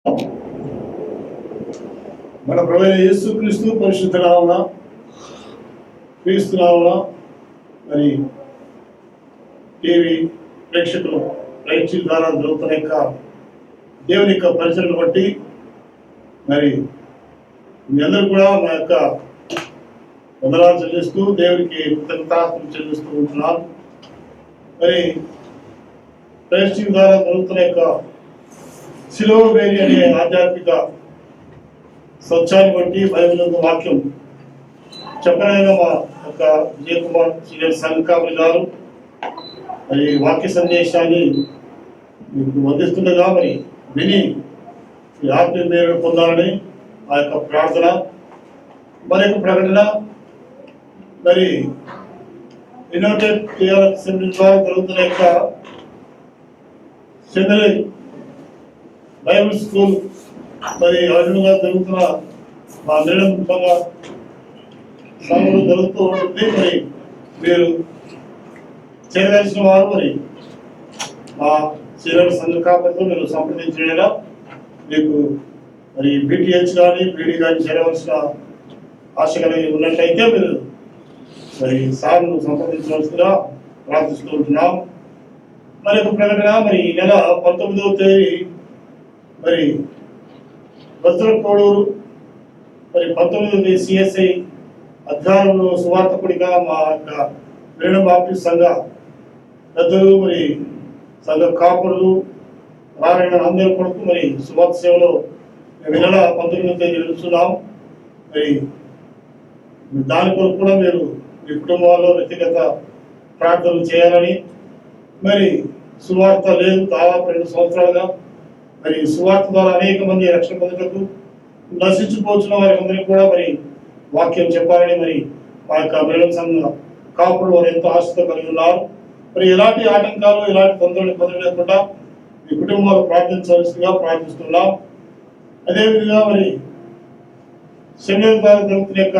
మన ప్రభువైన యేసుక్రీస్తు పరిశుద్ధ నామమున క్రీస్తు నామమున మరి టీవీ ప్రేక్షకులు రైతు ద్వారా జరుగుతున్న యొక్క దేవుని యొక్క పరిచయను బట్టి మరి మీ అందరూ కూడా నా యొక్క వందనాలు చెల్లిస్తూ దేవునికి కృతజ్ఞతాస్తుతులు చెల్లిస్తూ ఉంటున్నాను. మరి రైతు ద్వారా జరుగుతున్న యొక్క సిలువ వేలి అనే ఆధ్యాత్మిక సత్యాన్ని బట్టి బైబిల్ వాక్యం చెప్పనైనా మా యొక్క విజయ్ కుమార్ సీనియర్ సంఘకాపురి గారు మరి వాక్య సందేశాన్ని మీకు అందిస్తుండగా మరి విని ఈ ఆత్మీయ మేలు పొందాలని ఆ యొక్క ప్రార్థన మరి యొక్క ప్రకటన మరి యునైటెడ్ సెమినరీ ద్వారా జరుగుతున్న యొక్క సెమినరీ బైబిల్ స్కూల్ మరి అడుగుగా జరుగుతున్న మా నిర్ణయంగా సమయంలో జరుగుతూ ఉంటుంది. మరి మీరు చేరవలసిన వారు మరి మా సీనియర్ సంఘకాపురితో మీరు సంప్రదించేలా మీకు మరి బీటీహెచ్ కానీ బీడీ కానీ చేరవలసిన ఆశ కలిగి ఉన్నట్లయితే మీరు మరి సార్ను సంప్రదించవలసిందిగా ప్రార్థిస్తూ ఉంటున్నాం. మరి ఒక ప్రకటన మరి ఈ నెల 19వ తేదీ మరి వజ్రకోడూరు మరి 19వ సిఎస్ఐ అధ్యాయంలో సువార్తకుడిగా మా యొక్క ప్రేరణ బాప్టిస్ట్ సంఘ పెద్దలు మరి సంఘ కాపురులు నారాయణ అందరి కొడుకు మరి సువార్త సేవలో మేము నెల 19వ తేదీ వెళ్తున్నాం. మరి దాని కొరకు కూడా మీరు మీ కుటుంబాల్లో వ్యక్తిగత ప్రార్థనలు చేయాలని మరి సువార్త లేదు దాదాపు 2 సంవత్సరాలుగా మరి సువార్త ద్వారా అనేక మంది రక్షణ పొందుటకు నశించిపోతున్న వారి అందరికీ కూడా మరి వాక్యం చెప్పాలని మరి మా యొక్క మేడం సంఘ కాపుడు వారు ఎంతో ఆశతో కలిగి ఉన్నారు. మరి ఎలాంటి ఆటంకాలు ఎలాంటి తొందరలు ఇబ్బందులు లేకుండా మీ కుటుంబాలు ప్రార్థించవలసిందిగా ప్రార్థిస్తున్నాం. అదేవిధంగా మరి సెమినరీ ద్వారా జరుగుతున్న యొక్క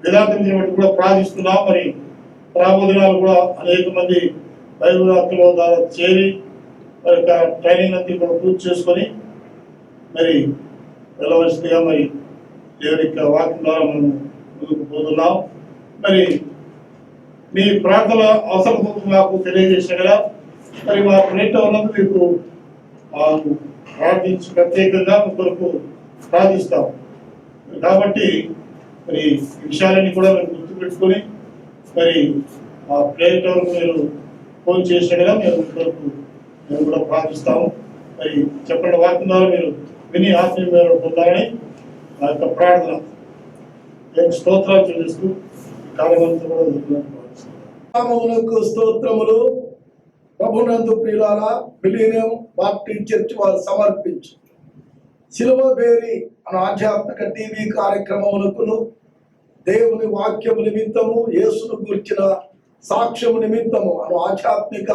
విధానం బట్టి కూడా ప్రార్థిస్తున్నాం. మరి రాబోదినాలు కూడా అనేక మంది బైబిల్ వాక్యుల ద్వారా చేరి మరి యొక్క ట్రైనింగ్ అంతా కూడా పూర్తి చేసుకొని మరి వెళ్ళవలసిందిగా మరి దేవుని యొక్క వాక్యం ద్వారా మనం ముందుకు పోతున్నాం. మరి మీ ప్రార్థన అవసరం మాకు తెలియజేసిన కదా మరి మా ప్రేట ఉన్నది మీకు మాకు ప్రార్థించి ప్రత్యేకంగా మీ కొరకు ప్రార్థిస్తాం. కాబట్టి మరి ఈ విషయాలన్నీ కూడా మీరు గుర్తుపెట్టుకొని మరి ఆ ప్రేట మీరు ఫోన్ చేసిన కదా మేము మీ కొరకు మేము కూడా ప్రార్థిస్తాము. మరి చెప్పండి వాక్యం ద్వారా మీరు విని ఆత్మీయ మేలు పొందాలని ఆ యొక్క ప్రార్థన స్తోత్రాలు చెల్లిస్తూ కాలమంతా కూడా స్తోత్రములు. ప్రభునందు ప్రియులారా, మిలీనియం బాప్టిస్ట్ చర్చ్ వారు సమర్పించు సిలువ బేరి అనే ఆధ్యాత్మిక టీవీ కార్యక్రమములకు దేవుని వాక్యము నిమిత్తము యేసును గూర్చిన సాక్ష్యము నిమిత్తము అను ఆధ్యాత్మిక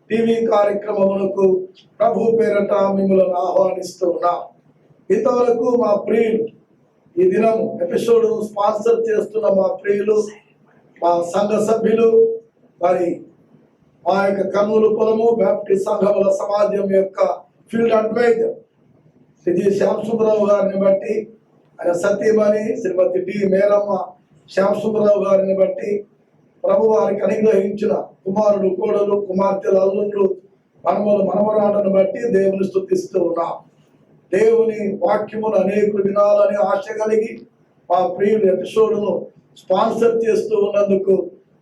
టీవీ కార్యక్రమములకు ప్రభు పేరట మిమ్మల్ని ఆహ్వానిస్తూ ఉన్నా. ఇంతవరకు మా ప్రియులు ఈ దినం ఎపిసోడ్ స్పాన్సర్ చేస్తున్న మా ప్రియులు మా సంఘ సభ్యులు మరి మా యొక్క కర్నూలు పొలము బ్యాప్టిస్ట్ సంఘముల సమాజం యొక్క ఫీల్డ్ అడ్వైజర్ శ్రీ శ్యామసుబ్బరావు గారిని బట్టి ఆయన సతీమణి శ్రీమతి డి మేరమ్మ శ్యామసుబ్బరావు గారిని బట్టి ప్రభు వారికి అనుగ్రహించిన కుమారుడు కోడలు కుమార్తెల అల్లుళ్ళు మనములు మనమరాలను బట్టి దేవుని స్తుతిస్తూ ఉన్నాం. దేవుని వాక్యమును అనేకులు వినాలని ఆశ కలిగి మా ప్రియులు ఎపిసోడ్ను స్పాన్సర్ చేస్తూ ఉన్నందుకు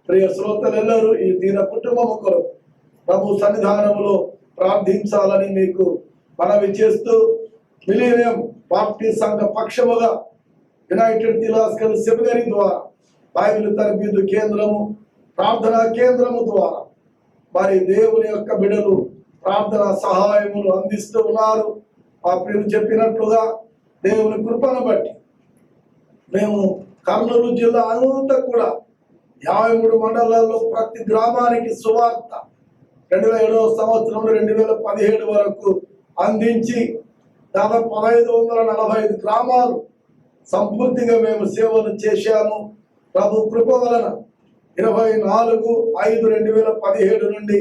ప్రియ శ్రోతలెల్లరూ ఈ దీన కుటుంబము కొరకు ప్రభు సన్నిధానములో ప్రార్థించాలని మీకు మనవి చేస్తూ మిలీనియం బాప్టిస్ట్ సంఘ పక్షముగా యునైటెడ్ థియలాజికల్ సెమినరీ ద్వారా బైబిల్ తరబీదు కేంద్రము ప్రార్థనా కేంద్రము ద్వారా మరి దేవుని యొక్క బిడ్డలు ప్రార్థన సహాయములు అందిస్తూ ఉన్నారు. ఆ ప్రియులు చెప్పినట్లుగా దేవుని కృపను బట్టి మేము కర్నూలు జిల్లా అంతా కూడా 53 మండలాల్లో ప్రతి గ్రామానికి సువార్త 2007వ సంవత్సరం 2017 వరకు అందించి దాదాపు 1545 గ్రామాలు సంపూర్తిగా మేము సేవలు చేశాము. ప్రభు కృప వలన 24/5/2017 నుండి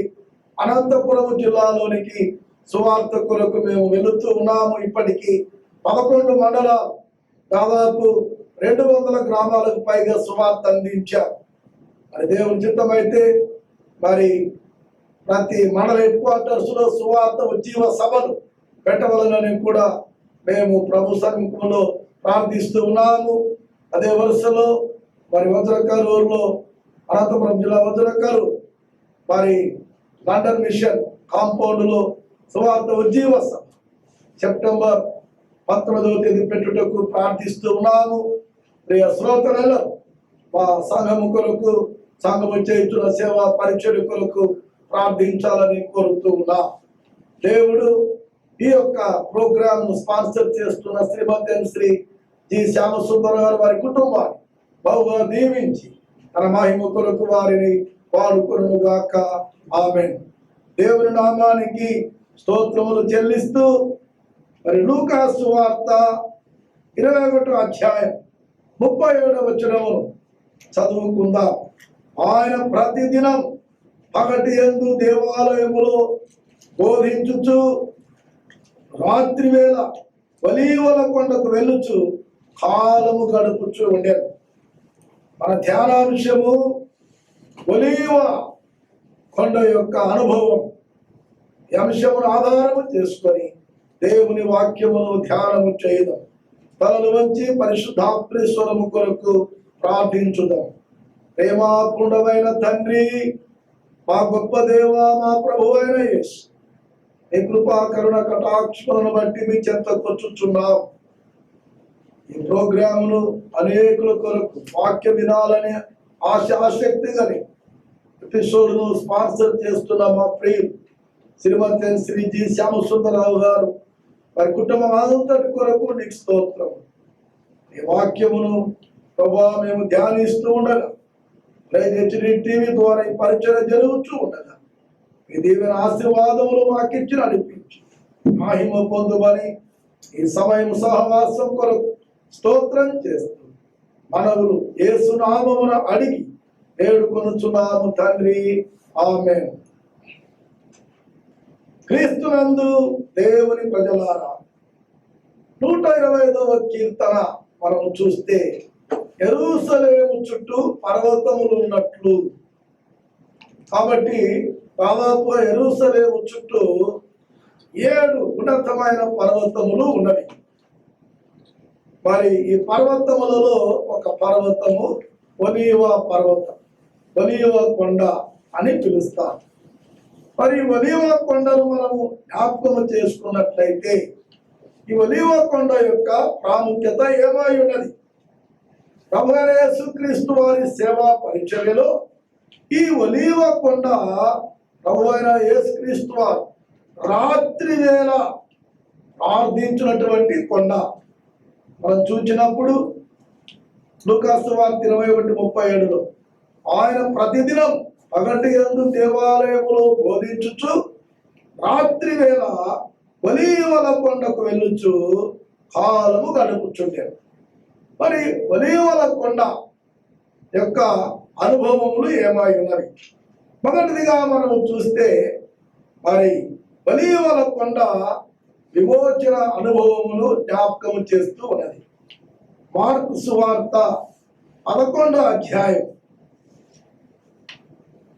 అనంతపురం జిల్లాలోనికి సువార్త కొరకు మేము వెళుతూ ఉన్నాము. ఇప్పటికీ 11 మండలాలు, దాదాపు 200 గ్రామాలకు పైగా సువార్త అందించాం. మరి దేవుని చిత్తమైతే మరి ప్రతి మండల హెడ్ క్వార్టర్స్ లో సువార్త ఉజ్జీవ సభలు పెట్టవలనని కూడా మేము ప్రభు సన్నిధిలో ప్రార్థిస్తూ ఉన్నాము. అదే వరుసలో మరి వజ్రకరూరులో, అనంతపురం జిల్లా వజ్రకరూరు మరి లండన్ మిషన్ కాంపౌండ్ లో సువార్త ఉజ్జీవ సభ సెప్టెంబర్ 19వ తేదీ పెట్టుటకు ప్రార్థిస్తూ ఉన్నాము. ప్రియ శ్రోతలలో మా సంఘము కొరకు, సంఘము చేస్తున్న సేవా పరిచయ కొరకు ప్రార్థించాలని కోరుతూ ఉన్నా. దేవుడు ఈ యొక్క ప్రోగ్రామ్ ను స్పాన్సర్ చేస్తున్న శ్రీమతి శ్రీ జి శ్యామసుందర్ గారు వారి కుటుంబాన్ని బహుగా దీవించి తన మహిమ కొరకు వారిని వాడుకొను గాక. ఆమేన్. దేవుని నామానికి స్తోత్రములు చెల్లిస్తూ మరి లూకా సువార్త 21వ అధ్యాయం 37వ వచనమును చదువుకుందాం. ఆయన ప్రతిదినం పగటి యందు దేవాలయములో బోధించుచు రాత్రి వేళ ఒలీవల కొండకు వెళ్ళుచు కాలము గడుపుచు ఉండేది. మన ధ్యానాంశము ఒలీవ కొండ యొక్క అనుభవం. ఈ అంశమును ఆధారము చేసుకొని దేవుని వాక్యమును ధ్యానము చేయదాం. తలలు వంచి పరిశుద్ధాత్మేశ్వరము కొరకు ప్రార్థించుదాం. ప్రేమాపూర్ణమైన తండ్రి, మా గొప్ప దేవ, మా ప్రభు అయిన యేసు, నీ కృపా కరుణ కటాక్షములను బట్టి మీ చెంతకొచ్చుచున్నాం. ఈ ప్రోగ్రామును అనేకుల కొరకు వాక్య వినాలని ఆసక్తి కలిగి ఎపిసోడ్ను స్పాన్సర్ చేస్తున్న మా ప్రియులు శ్రీమతి శ్రీ జి శ్యామసుందరరావు గారు వారి కుటుంబం అంతటి కొరకు నీకు స్తోత్రం. ఈ వాక్యమును ప్రభా మేము ధ్యానిస్తూ ఉండగా టీవీ ద్వారా ఈ పరిచయం జరుగుతూ ఉండగా ఈ దీవెన ఆశీర్వాదములు మాకిచ్చి నడిపించి మహిమ పొందుమని ఈ సమయం సహవాసం కొరకు స్తోత్రం చేస్తూ మనవులు యేసు నామమున అడిగి వేడుకొనుచున్నాము తండ్రి. ఆమేన్. క్రీస్తునందు దేవుని ప్రజలారా, 125వ కీర్తన మనం చూస్తే యెరూషలేము చుట్టూ పర్వతములు ఉన్నట్లు. కాబట్టి దాదాపు యెరూషలేము చుట్టూ 7 ఉన్నతమైన పర్వతములు ఉన్నవి. మరి ఈ పర్వతములలో ఒక పర్వతము ఒలీవ పర్వతం, ఒలీవ కొండ అని పిలుస్తారు. మరి ఒలీవ కొండను మనము జ్ఞాపకము చేసుకున్నట్లయితే ఈ ఒలీవ కొండ యొక్క ప్రాముఖ్యత ఏమై ఉన్నది? ప్రభువైన యేసుక్రీస్తు వారి సేవా పరిచర్యలో ఈ ఒలీవ కొండ ప్రభువైన యేసుక్రీస్తు వారు రాత్రి వేళ ప్రార్థించినటువంటి కొండ. మనం చూసినప్పుడు లూకా సువార్త 21:37లో ఆయన ప్రతిదినం పగటి యందు దేవాలయములో బోధించుచు రాత్రి వేళ ఒలీవల కొండకు వెళ్ళుచు కాలము గడుపుచుండేది. మరి ఒలీవల కొండ యొక్క అనుభవములు ఏమై ఉన్నవి? మొదటిదిగా మనం చూస్తే మరి ఒలీవల కొండ విమోచన అనుభవములు జ్ఞాపకం చేస్తూ ఉన్నది. మార్కు సువార్త 11వ అధ్యాయం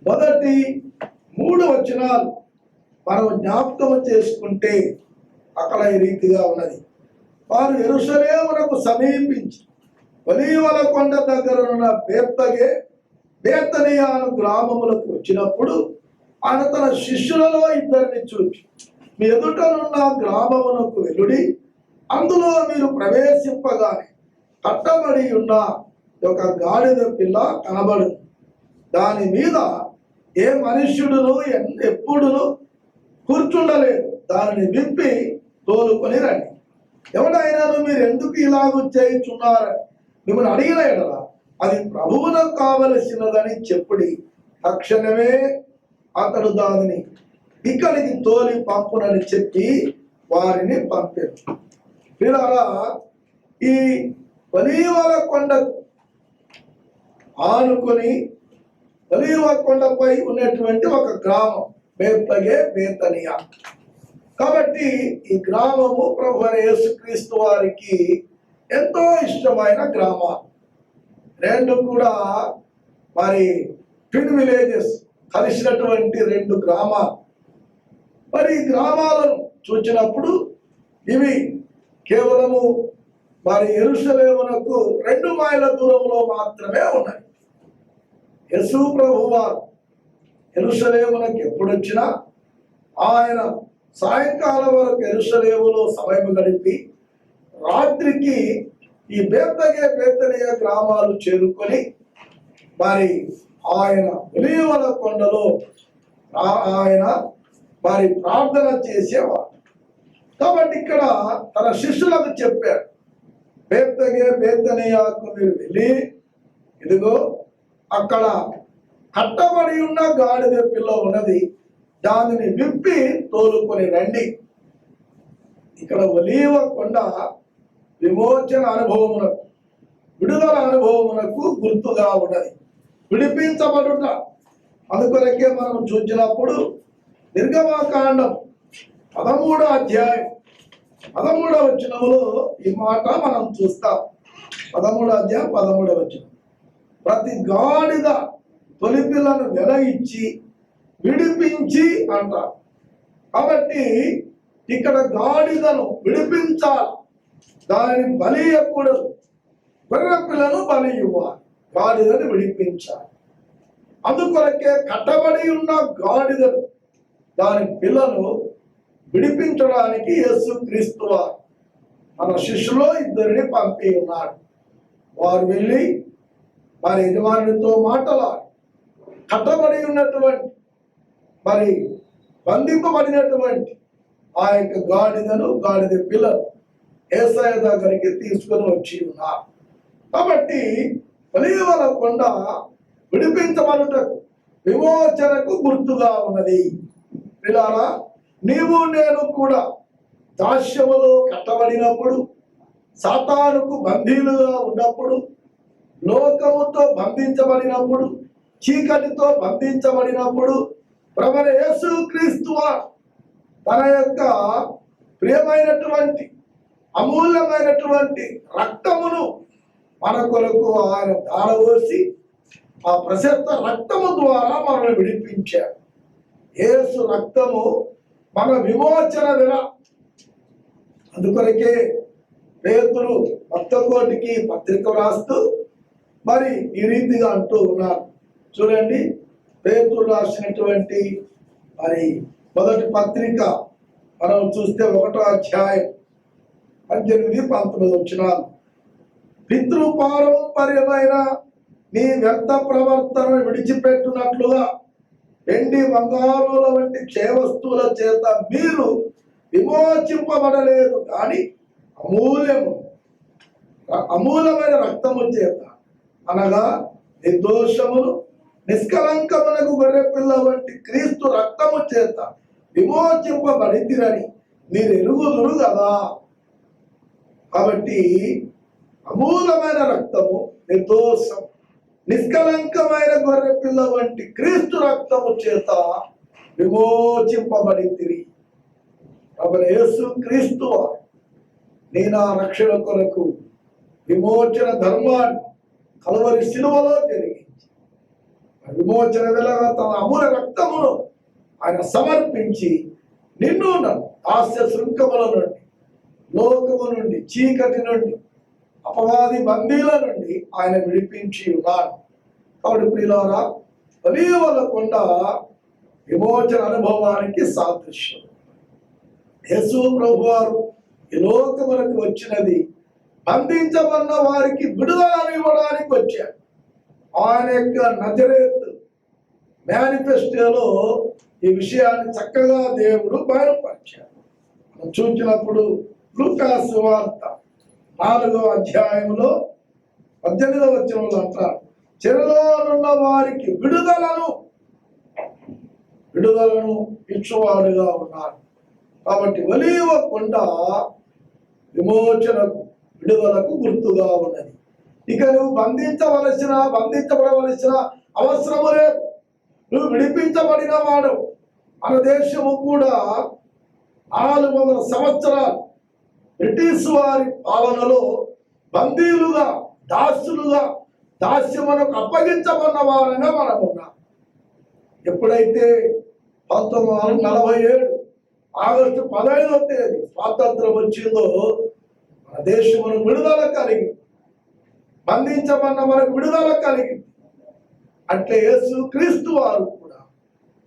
మొదటి 3 వచనాలు మనం జ్ఞాపకం చేసుకుంటే అక్కడ ఈ రీతిగా ఉన్నది. వారు యెరూషలేమునకు సమీపించి ఒలీవల కొండ దగ్గర ఉన్న బేతనియాను గ్రామములకు వచ్చినప్పుడు ఆయన తన శిష్యులలో 2 చూచి, మీ ఎదుటనున్న గ్రామమునకు వెళ్ళుడి, అందులో మీరు ప్రవేశింపగానే కట్టబడి ఉన్న ఒక గాడిద పిల్ల కనబడు, దాని మీద ఏ మనుష్యుడును ఎప్పుడును కూర్చుండలేదు, దానిని విప్పి తోలుకొని రండి. ఎవడైనాను మీరు ఎందుకు ఇలాగూ చేయుచున్నారని మిమ్మల్ని అడిగిన ఎడల అది ప్రభువునకు కావలసినదని చెప్పుడి. తక్షణమే అతడు దానిని ఇక్కడికి తోలి పంపునని చెప్పి వారిని పంపారు. వీళ్ళరా ఈ ఒలీవల కొండ ఆనుకొని ఒలీవ కొండపై ఉన్నటువంటి ఒక గ్రామం బేతనియా. కాబట్టి ఈ గ్రామము ప్రభు అయిన యేసుక్రీస్తు వారికి ఎంతో ఇష్టమైన గ్రామాలు. రెండు కూడా మరి ట్విన్ విలేజెస్ కలిసినటువంటి రెండు గ్రామాలు. మరి ఈ గ్రామాలను చూచినప్పుడు ఇవి కేవలము మరి యెరూషలేమునకు 2 మైళ్ళ దూరంలో మాత్రమే ఉన్నాయి. యేసు ప్రభువారు యెరూషలేమునకు ఎప్పుడు వచ్చినా ఆయన సాయంకాలం వరకు యెరూషలేములో సమయం గడిపి రాత్రికి ఈ బేతనియ గ్రామాలు చేరుకొని మరి ఆయన ఒలీవల కొండలో ఆయన మరి ప్రార్థన చేసేవాడు. కాబట్టి ఇక్కడ తన శిష్యులకు చెప్పాడు, బేతనియాకు మీరు వెళ్ళి ఇదిగో అక్కడ కట్టబడి ఉన్న గాడిద పిల్ల ఉన్నది, దానిని విప్పి తోలుకొని రండి. ఇక్కడ ఒలీవ కొండ విమోచన అనుభవమునకు, విడుదల అనుభవమునకు గుర్తుగా ఉన్నది, విడిపించబడుట. అందుకొరకే మనం చూసినప్పుడు నిర్గమకాండం 13వ అధ్యాయం 13వ వచనంలో ఈ మాట మనం చూస్తాం. 13వ అధ్యాయం 13వ వచనం, ప్రతి గాడిద తొలి పిల్లను వెల ఇచ్చి విడిపించి అంటారు. కాబట్టి ఇక్కడ గాడిదను విడిపించాలి, దానిని బలి ఇవ్వకూడదు. గొర్రె పిల్లను బలి ఇవ్వాలి, గాడిదని విడిపించాలి. అందుకొరకే కట్టబడి ఉన్న గాడిదను దాని పిల్లను విడిపించడానికి యేసుక్రీస్తు వారు మన శిష్యులో 2 పంపి ఉన్నాడు. వారు వెళ్ళి వారి యజమానితో మాట్లాడి కట్టబడి ఉన్నటువంటి మరి బంధింపబడినటువంటి ఆ యొక్క గాడిద పిల్లలు యేసయ్య దగ్గరికి తీసుకొని వచ్చి ఉన్నారు. కాబట్టి ఒలీవల కొండ విడిపించబడుటకు, విమోచనకు గుర్తుగా ఉన్నది. పిల్లారా, నీవు నేను కూడా దాస్యములో కట్టబడినప్పుడు, సాతానుకు బందీలుగా ఉన్నప్పుడు, లోకముతో బంధించబడినప్పుడు, చీకటితో బంధించబడినప్పుడు ప్రభువైన యేసుక్రీస్తు వారు తన యొక్క ప్రియమైనటువంటి అమూల్యమైనటువంటి రక్తమును మన కొరకు ఆయన ధారపోసి ఆ ప్రశస్త రక్తము ద్వారా మనల్ని విడిపించాడు. యేసు రక్తము మన విమోచన వెల. అందుకొరకే పేతురు భక్తకోటికి పత్రిక రాస్తూ మరి ఈ రీతిగా అంటూ ఉన్నారు. చూడండి, పేతురు రాసినటువంటి మరి మొదటి పత్రిక మనం చూస్తే 1వ అధ్యాయం 18-19 వచనాలు, పితృపారంపర్యమైన నీ వ్యర్థ ప్రవర్తనను విడిచిపెట్టునట్లుగా వెండి బంగారుల వంటి క్షయవస్తువుల చేత మీరు విమోచింపబడలేదు, కానీ అమూల్యమైన రక్తము చేత, అనగా నిర్దోషమును నిష్కలంకమునకు గొర్రె పిల్ల వంటి క్రీస్తు రక్తము చేత విమోచింపబడితిరని మీరు ఎరుగుదురు కదా. కాబట్టి అమూలమైన రక్తము, నిర్దోషం, నిష్కలంకమైన గొర్రె పిల్ల వంటి క్రీస్తు రక్తము చేత విమోచింపబడితిరి. కాబట్టి యేసు క్రీస్తు నీ నా రక్షణ కొరకు విమోచన ధర్మాన్ని కలువరి శిలువలో జరిగించి విమోచన వెలగా తన అమూల రక్తమును ఆయన సమర్పించి నిన్ను హాస్య శృంఖముల నుండి, లోకము నుండి, చీకటి నుండి, అపవాది బందీల నుండి ఆయన విడిపించి ఉన్నాడు. కాబట్టి ప్రియులారా, ఒలీవల కొండ విమోచన అనుభవానికి సాదృశ్యం. యేసు ప్రభువారు ఈ లోకములకు వచ్చినది బంధించబడిన వారికి విడుదలను ఇవ్వడానికి వచ్చాడు. ఆయన యొక్క నజరేతు మేనిఫెస్టోలో ఈ విషయాన్ని చక్కగా దేవుడు బయలుపరిచాడు. మనం చూసినప్పుడు లూకాసు వార్త 4వ అధ్యాయంలో 18వ వచనంలో అంటారు, చెరలోనున్న వారికి విడుదలను ఇచ్చువాడుగా ఉన్నాడు. కాబట్టి ఒలీవ కొండ విమోచనకు, విడుదలకు గుర్తుగా ఉన్నది. ఇక నువ్వు బంధించబడవలసిన అవసరము లేదు. నువ్వు విడిపించబడిన వాడు. మన దేశము కూడా 400 సంవత్సరాలు బ్రిటిష్ వారి పాలనలో బందీలుగా, దాసులుగా, దాస్యమునకు అప్పగించబడిన వారంగా మనం ఉన్నాం. ఎప్పుడైతే 1947 ఆగస్టు 15వ తేదీ స్వాతంత్రం వచ్చిందో మన దేశమును విడుదల కలిగి, బంధించబడిన మనకు విడుదల కలిగింది. అట్లే యేసు క్రీస్తు వారు కూడా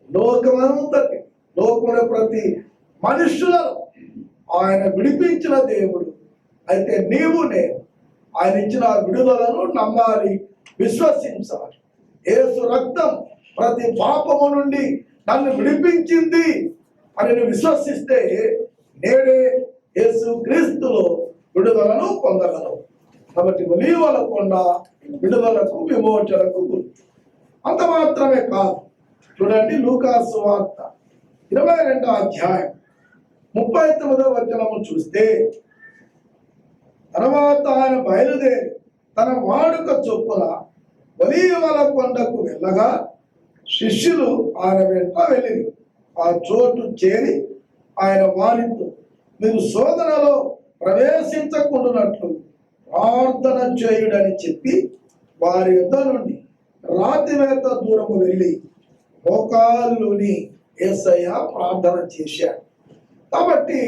లోకమంతటి, లోకంలో ప్రతి మనుషులను ఆయన విడిపించిన దేవుడు. అయితే నీవు నేను ఆయన ఇచ్చిన విడుదలను నమ్మాలి, విశ్వసించాలి. యేసు రక్తం ప్రతి పాపము నుండి నన్ను విడిపించింది అని నువ్వు విశ్వసిస్తే నేడే యేసు క్రీస్తులో విడుదలను పొందగలవు. కాబట్టి ఒలీవల కొండ విడుదలకు, విమోచనకు గుర్తు. అంత మాత్రమే కాదు, చూడండి లూకాసు వార్త 22వ అధ్యాయం 39వ వచనము చూస్తే, తర్వాత ఆయన బయలుదేరి తన వాడుక చొప్పున ఒలీవల కొండకు వెళ్ళగా శిష్యులు ఆయన వెంట వెళ్ళిరి. ఆ చోటు చేరి ఆయన వారితో, మీరు శోధనలో ప్రవేశించకుండానట్లు ప్రార్థన చేయుడని చెప్పి వారి యుద్ధ నుండి రాతివేత దూరము వెళ్ళి మోకాళ్ళుని యేసయ్య ప్రార్థన చేశాడు. కాబట్టి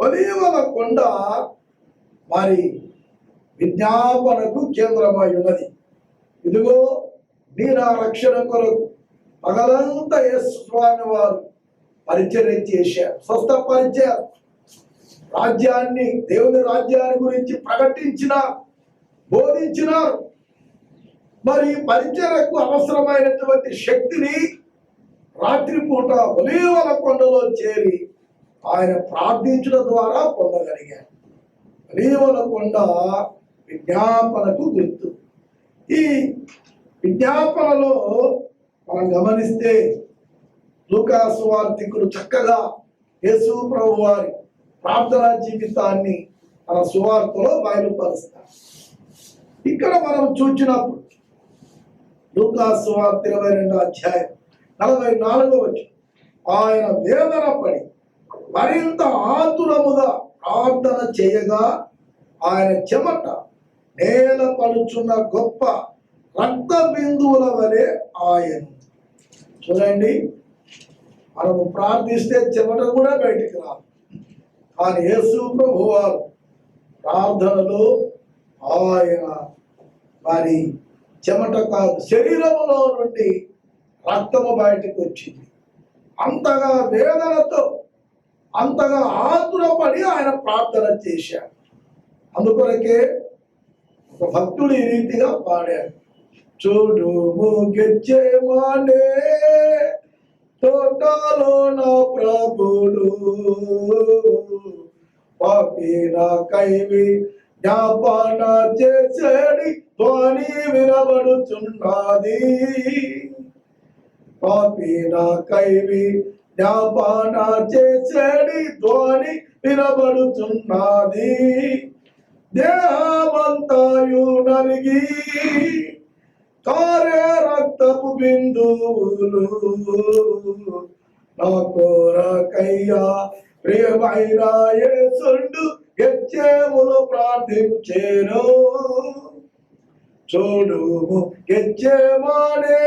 ఒలీవల కొండ మరి విజ్ఞాపనకు కేంద్రమై ఉన్నది. ఇదిగో నీ నా రక్షణ కొరకు పగలంతా యేసు స్వామి వారు పరిచర్య చేశారు, స్వస్థపరిచారు, రాజ్యాన్ని, దేవుని రాజ్యాన్ని గురించి ప్రకటించిన, బోధించినారు. మరి పరిచర్యకు అవసరమైనటువంటి శక్తిని రాత్రిపూట ఒలీవల కొండలో చేరి ఆయన ప్రార్థించడం ద్వారా పొందగలిగారు. ఒలీవల కొండ విజ్ఞాపనకు గుర్తు. ఈ విజ్ఞాపనలో మనం గమనిస్తే లూకాసు వార్తికుడు చక్కగా యేసు ప్రభు వారి ప్రార్థనా జీవితాన్ని తన సువార్తలో బయలుపరుస్తారు. ఇక్కడ మనం చూచినప్పుడు లూకాసు వార్త 22వ అధ్యాయం 44వ వచనం, ఆయన వేదన పడి మరింత ఆతురముగా ప్రార్థన చేయగా ఆయన చెమట నేల పడుచున్న గొప్ప రక్త బిందువుల వలె ఆయన. చూడండి, మనము ప్రార్థిస్తే చెమట కూడా బయటికి రాదు. కానీ యేసు ప్రభు వారు ప్రార్థనలో ఆయన మరి చెమట కాదు, శరీరములో నుండి రక్తము బయటకు వచ్చింది. అంతగా వేదనతో, అంతగా ఆతురపడి ఆయన ప్రార్థన చేశాడు. అందుకొరకే ఒక భక్తుడు ఈ రీతిగా పాడాడు, చూడుము గెత్సేమనే తోటలో నా ప్రభుడు, పాపి నాకై జ్ఞాపన చేసేడి ధ్వని వినబడుచున్నది, పాపి నాకై జ్ఞాపన చేసేడి ధ్వని వినబడుచున్నది, దేహమంతాయు నలిగి కారే రక్తపు బిందువులు, నా కోరకయ్యా ప్రియమైన యేసుండు గెత్సేములో ప్రార్థించేను, చూడుము గెత్సేమనే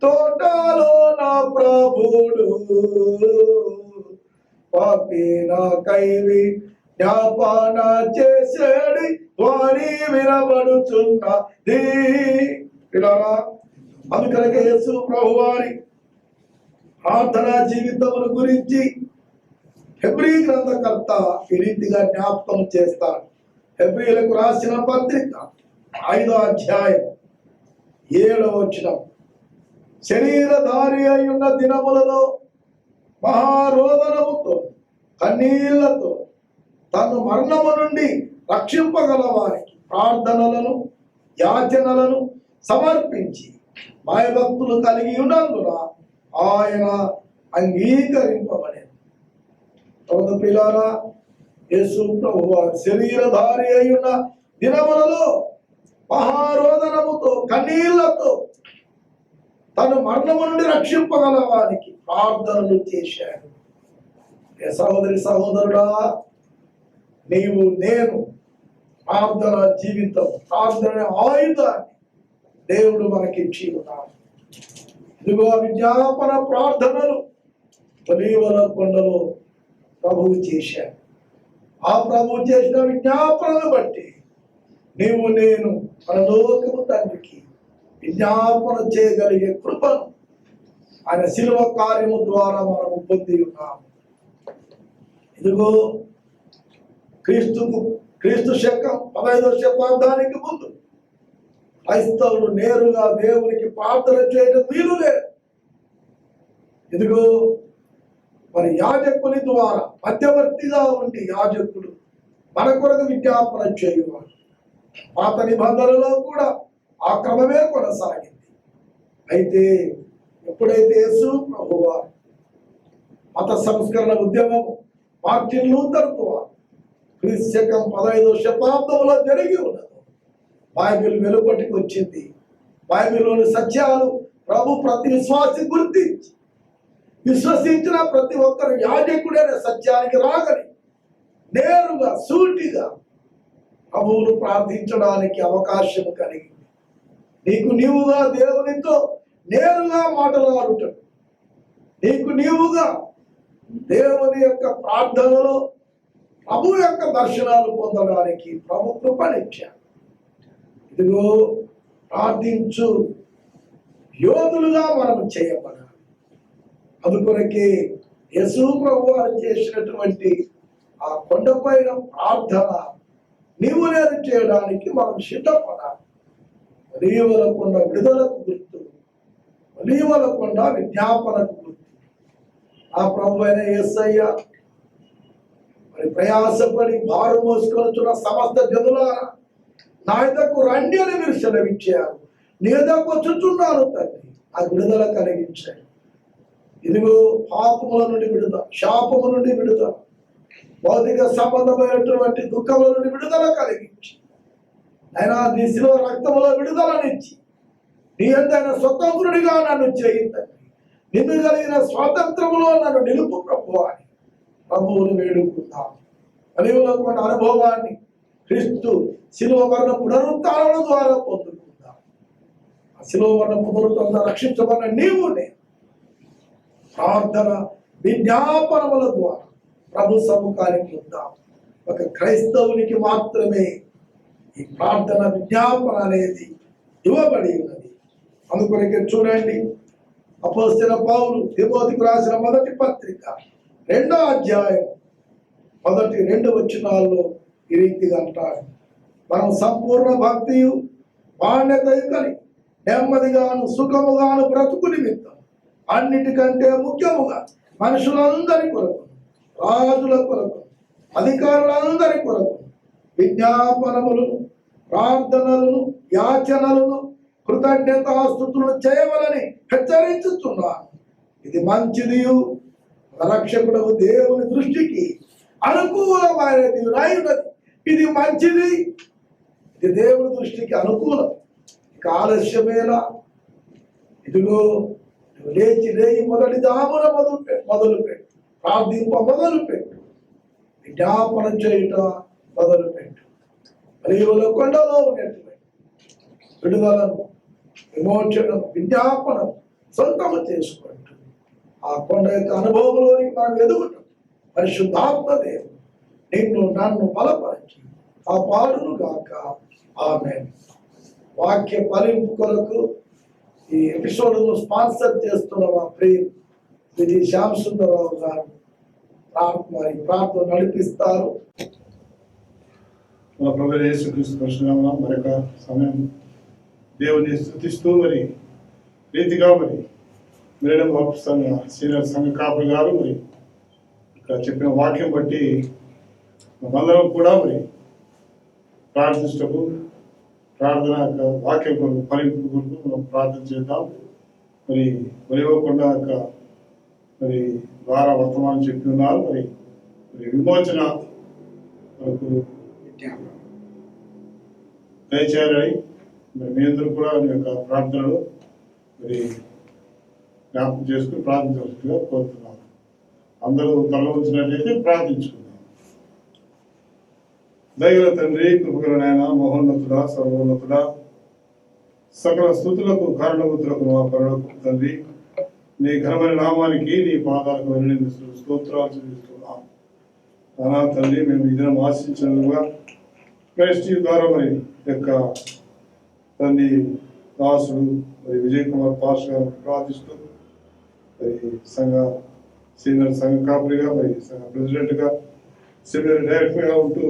తోటలో నా ప్రభుడు, పాపి నాకై జ్ఞాపన చేసేడి ధ్వని వినబడుచున్నది. అందుకనకే యేసు ప్రభు వారి ప్రార్థనా జీవితముల గురించి హెబ్రీ గ్రంథకర్త ఈ రీతిగా జ్ఞాపకం చేస్తాడు. హెబ్రీలకు రాసిన పత్రిక 5వ అధ్యాయం 7వ వచనం, శరీరధారి అయి ఉన్న దినములలో మహారోదనముతో కన్నీళ్లతో తను మరణము నుండి రక్షింపగల వారికి ప్రార్థనలను, యాచనలను సమర్పించి భయభక్తులు కలిగి ఉన్నందున ఆయన అంగీకరింపబడేది. పిల్లారా, యేసు ప్రభువు శరీరధారి అయి ఉన్న దినములలో మహారోదనముతో కన్నీళ్లతో తను మరణము నుండి రక్షింపగల వారికి ప్రార్థనలు చేశాడు. సహోదరి సహోదరుడా, నీవు నేను ప్రార్థన జీవితం, ప్రార్థన ఆయుధాన్ని దేవుడు మనకిచ్చి ఉన్నాడు. ఇదిగో విజ్ఞాపన ప్రార్థనలు ఒలీవల కొండలో ప్రభువు చేశాడు. ఆ ప్రభువు చేసిన విజ్ఞాపనను బట్టి నీవు నేను పరలోకము తండ్రికి విజ్ఞాపన చేయగలిగే కృపను ఆయన శిలువ కార్యము ద్వారా మనము పొంది ఉన్నాము. ఇదిగో క్రీస్తు శకం 15వ శతాబ్దానికి ముందు క్రైస్తవులు నేరుగా దేవునికి ప్రార్థన చేయడం వీలు లేదు. ఇదిగో మరి యాజకుని ద్వారా మధ్యవర్తిగా ఉండి యాజకుడు మన కొరకు విజ్ఞాపన చేయువాడు. పాత నిబంధనలో కూడా ఆ క్రమమే కొనసాగింది. అయితే ఎప్పుడైతే యేసు ప్రభువారు మత సంస్కరణ ఉద్యమం మార్టిన్ లూథర్ ద్వారా క్రీస్తు శకం 15వ శతాబ్దంలో జరిగి ఉన్నది. బైబిల్ వెలుపటికి వచ్చింది. బైబిల్లోని సత్యాలు ప్రభు ప్రతి విశ్వాసి గుర్తించి విశ్వసించిన ప్రతి ఒక్కరు యాజకుడైన సత్యానికి రాగలి నేరుగా సూటిగా ప్రభువును ప్రార్థించడానికి అవకాశం కలిగింది. నీకు నీవుగా దేవునితో నేరుగా మాట్లాడుట, నీకు నీవుగా దేవుని యొక్క ప్రార్థనలో ప్రభు యొక్క దర్శనాలు పొందడానికి ప్రభు కృపనిచ్చాడు. ఇదిగో ప్రార్థించు యోధులుగా మనం చేయబడాలి. అందుకొరకే యేసు ప్రభు వారు చేసినటువంటి ఆ కొండపైన ప్రార్థన నీవు నేను చేయడానికి మనం సిద్ధపడాలి. ఒలీవల కొండ విడుదలకు గుర్తు, ఒలీవల కొండ విజ్ఞాపనకు గుర్తు. ఆ ప్రభు అయిన యేసయ్య మరి ప్రయాసపడి భారు మోసుకొనుచున్న సమస్త జనులారా నా యొద్దకు రండి అని మీరు సెలవిచ్చారు. నీ యొద్దకు వచ్చుచున్నాను తండ్రి, ఆ విడుదల కలిగించాడు. ఇదిగో పాపముల నుండి విడుదల, శాపము నుండి విడుదల, భౌతిక సంబంధమైనటువంటి దుఃఖముల నుండి విడుదల కలిగించి ఆయన నీ శిలువ రక్తములో విడుదలనిచ్చి నీ ఎంతైనా స్వతంత్రుడిగా నన్ను చేయిందండి, నిన్ను కలిగిన స్వాతంత్రములో నన్ను నిలుపు ప్రభువా అని ప్రభువును వేడుకుందాం. కలియుగ అనుభవాన్ని క్రీస్తు శిలువ మరణ పునరుత్థానముల ద్వారా పొందుకుందాం. ఆ శిలువ మరణ పునరుత్థానం రక్షించబడిన నీవు నేను ప్రార్థన విజ్ఞాపనముల ద్వారా ప్రభు సముఖానికి ఉందాం. ఒక క్రైస్తవునికి మాత్రమే ఈ ప్రార్థన విజ్ఞాపన అనేది ఇవ్వబడి ఉన్నది. అందుకొరకే చూడండి, అపోస్తలుడైన పౌలు తిమోతికి రాసిన మొదటి పత్రిక 2వ అధ్యాయం మొదటి 2 వచనాల్లో ఈ రీతిగా అంటాడు, మనం సంపూర్ణ భక్తియు మాన్యతయు కలిగి నెమ్మదిగాను సుఖముగాను బ్రతుకు నిమిత్తం అన్నిటికంటే ముఖ్యముగా మనుషులందరి కొరకు, రాజుల కొరకు, అధికారులందరి కొరకు విజ్ఞాపనములను, ప్రార్థనలను, యాచనలను, కృతజ్ఞతాస్తుతులను చేయవలని హెచ్చరించుతున్నాను. ఇది మంచిదియు రక్షకుడు దేవుని దృష్టికి అనుకూలమైనది రాయున్నది. ఇది మంచిది, ఇది దేవుని దృష్టికి అనుకూలం. ఇక ఆలస్యమేలా? ఇదిగో నువ్వు లేచి రేయి మొదటి దామున మొదలుపెట్టు, ప్రార్థింప మొదలుపెట్టు, విజ్ఞాపన చేయుట మొదలుపెట్టు. ఒలీవల కొండలో ఉన్నటువంటి విడుదలను, విమోచనను, విజ్ఞాపనం సొంతము చేసుకుంటూ ఆ కొండ యొక్క అనుభవంలోనికి మనం ఎదుగుతాం. పరిశుద్ధాత్మ దేవుడు నిన్ను నన్ను బలపరిచి కాపాడును గాక. ఆమేన్. వాక్య ఫలింపు కొరకు ఈ ఎపిసోడ్ను స్పాన్సర్ చేస్తున్న మా ప్రియ విజి శ్యామ్ సుందరరావు గారు ప్రార్థన నడిపిస్తారు. మన ప్రభువైన యేసుక్రీస్తు పరిశుద్ధనామమున మరొక సమయం దేవుని స్తుతిస్తూ మరి రీతిగా మరి మేడం సంఘ సీనియర్ సంఘ కాపులు గారు మరి ఇక్కడ చెప్పిన వాక్యం బట్టి మనందరం కూడా మరి ప్రార్థించటకు, ప్రార్థన వాక్యం కొరకు ఫలింపు కొరకు మనం ప్రార్థన చేద్దాం. మరి ఒలివకొండ మరి ద్వారా వర్తమానం చెప్పి ఉన్నారు. మరి విమోచన వరకు దయచేయాలని మరి మీ అందరూ కూడా మీ యొక్క ప్రార్థనలు మరి జ్ఞాపకం చేసుకుని ప్రార్థించవలసిందిగా కోరుతున్నాను. అందరూ తల ఉంచినట్లయితే ప్రార్థించుకుందాం. దయగల తండ్రి, కృపగల నాయన, మహోన్నతుడా, సర్వోన్నతుడా, సకల స్థుతులకు కారణభూతులకు మా పరలోకపు తండ్రి, నీ ఘనమైన నామానికి నీ పాదాలకు వెళ్లింది స్తోత్రాలు చెల్లిస్తున్నాం. అనా తండ్రి, మేము ఈ దినం ఆశించినగా ప్రెస్టీవ్ ద్వారా మరి యొక్క తండ్రి దాసుడు మరి విజయ్ కుమార్ పాష్ గారు ప్రార్థిస్తూ మరి సంఘ సీనియర్ సంఘ కాపురిగా, మరి సంఘ ప్రెసిడెంట్గా, సీనియర్ డైరెక్టర్గా ఉంటూ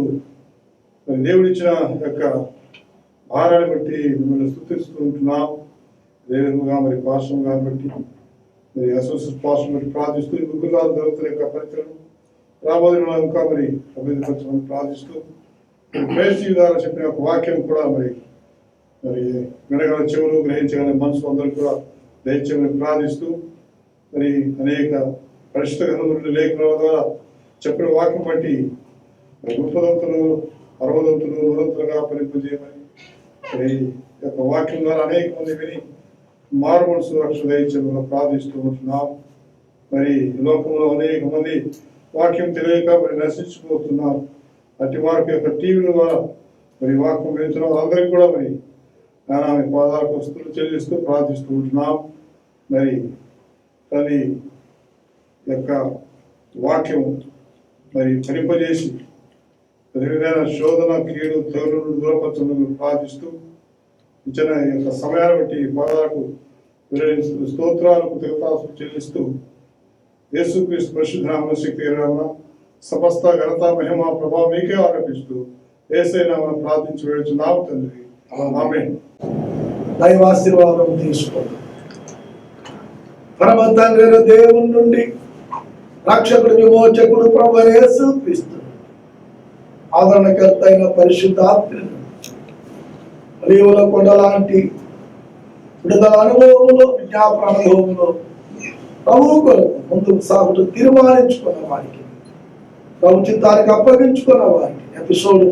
మరి దేవుడిచ్చిన యొక్క భారాన్ని బట్టి మిమ్మల్ని స్తుతిస్తూ ఉంటున్నాం. అదేవిధంగా మరి పాస్టర్ గారిని బట్టి, మరి అసోసియేట్ పాస్టర్ బట్టి ప్రార్థిస్తూ ఈ ముగ్గురు దళితుల యొక్క పరిచయం రాబోతున్న ఇంకా మరి అభివృద్ధిపరచమని ప్రార్థిస్తూ ప్రేస్టీవ్ ద్వారా చెప్పిన ఒక వాక్యం కూడా మరి వినగల చెవులు, గ్రహించగల మనసు అందరూ కూడా దయచేయమని ప్రార్థిస్తూ మరి అనేక పరిశుద్ధ గ్రంథముల లేఖనాల ద్వారా చెప్పిన వాక్యం బట్టి 30 60 100గా ఫలింపజేయమని మరి యొక్క వాక్యం ద్వారా అనేక మంది విని మారు మనసు రక్షణ దయచేయమని ప్రార్థిస్తూ ఉంటున్నాం. మరి లోకంలో అనేక మంది వాక్యం తెలియక మరి నశించిపోతున్నారు. అట్టి వారికి యొక్క టీవీల ద్వారా మరి వాక్యం వింటున్న వాళ్ళందరికీ కూడా మరి నానా పాదాలకు వస్తువులు చెల్లిస్తూ ప్రార్థిస్తూ ఉంటున్నాం. మరి తన యొక్క వాక్యం మరి ఫలింపజేసి విధమైన శోధన, కీడు, తెగులు దూరపరచమని ప్రార్థిస్తూ ఇచ్చిన యొక్క సమయాన్ని బట్టి పాదాలకు స్తోత్రాలకు కృతజ్ఞతలు చెల్లిస్తూ యేసుక్రీస్తు పరిశుద్ధ నామమున శక్తి నామమున సమస్త ఘనత, మహిమ, ప్రభావం మీకే ఆరోపిస్తూ యేసయ్య నామమున ప్రార్థించి వేడుచున్నాము తండ్రి, ఆమేన్. దైవాశీర్వాదం తీసుకోండి. పరమ తండ్రి దేవుని నుండి రక్షకుడు, విమోచకుడు ప్రభువైన యేసుక్రీస్తు ఆదరణకర్త అయిన పరిశుద్ధాత్మను ఒలీవల కొండ లాంటి విడుదల అనుభవంలో, విజ్ఞాపన అనుభవంలో ప్రభువు కొరకు ముందుకు సాగుతూ తీర్మానించుకున్న వారికి, ప్రభు చిత్తానికి అప్పగించుకున్న వారికి ఎపిసోడ్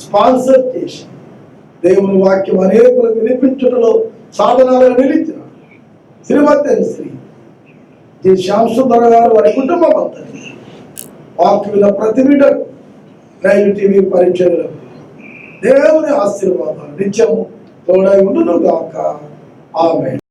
స్పాన్సర్ చేసి దేవుని వాక్యం అనేకులకు వినిపించడంలో సాధనాలను నిలిచిన శ్రీమతి శ్రీ జి శ్యామ్ సుందర గారు, వారి కుటుంబం అంతా వాక్యుల ప్రతి బిడ్డకు లైవ్ టీవీ పరిచయలకు దేవుని ఆశీర్వాదాలు నిత్యము తోడై ఉండును గాక. ఆమేన్.